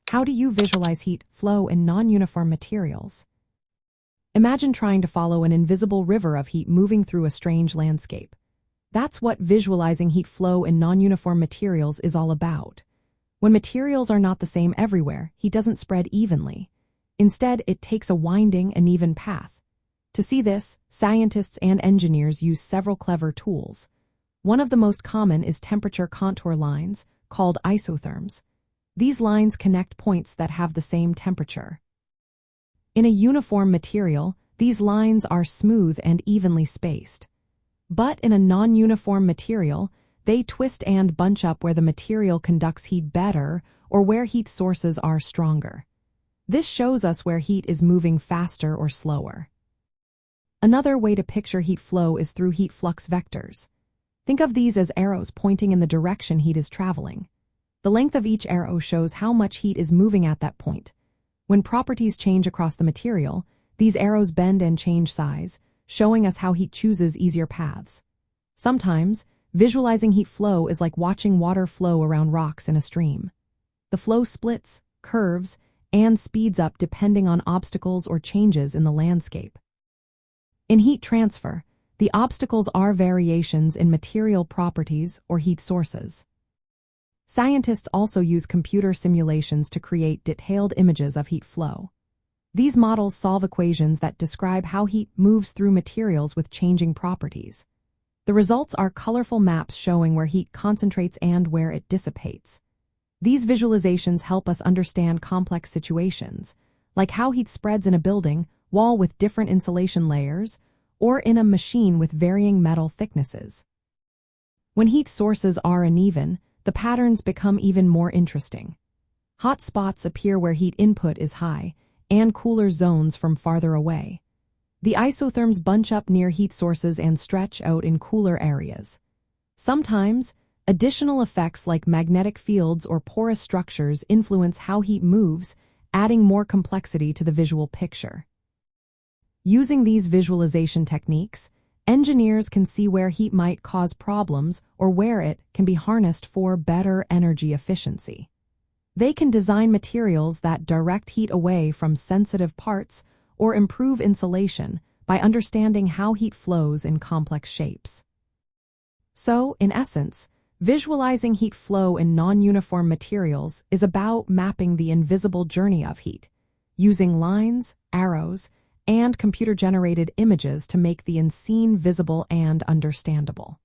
How do you visualize heat flow in non-uniform materials? Imagine trying to follow an invisible river of heat moving through a strange landscape. That's what visualizing heat flow in non-uniform materials is all about. When materials are not the same everywhere, heat doesn't spread evenly. Instead, it takes a winding, uneven path. To see this, scientists and engineers use several clever tools. One of the most common is temperature contour lines, called isotherms. These lines connect points that have the same temperature. In a uniform material, these lines are smooth and evenly spaced. But in a non-uniform material, they twist and bunch up where the material conducts heat better or where heat sources are stronger. This shows us where heat is moving faster or slower. Another way to picture heat flow is through heat flux vectors. Think of these as arrows pointing in the direction heat is traveling. The length of each arrow shows how much heat is moving at that point. When properties change across the material, these arrows bend and change size, showing us how heat chooses easier paths. Sometimes, visualizing heat flow is like watching water flow around rocks in a stream. The flow splits, curves, and speeds up depending on obstacles or changes in the landscape. In heat transfer, the obstacles are variations in material properties or heat sources. Scientists also use computer simulations to create detailed images of heat flow. These models solve equations that describe how heat moves through materials with changing properties. The results are colorful maps showing where heat concentrates and where it dissipates. These visualizations help us understand complex situations, like how heat spreads in a building wall with different insulation layers, or in a machine with varying metal thicknesses. When heat sources are uneven, the patterns become even more interesting. Hot spots appear where heat input is high, and cooler zones from farther away. The isotherms bunch up near heat sources and stretch out in cooler areas. Sometimes, additional effects like magnetic fields or porous structures influence how heat moves, adding more complexity to the visual picture. Using these visualization techniques, engineers can see where heat might cause problems or where it can be harnessed for better energy efficiency. They can design materials that direct heat away from sensitive parts or improve insulation by understanding how heat flows in complex shapes. So, in essence, visualizing heat flow in non-uniform materials is about mapping the invisible journey of heat, using lines, arrows, and computer-generated images to make the unseen visible and understandable.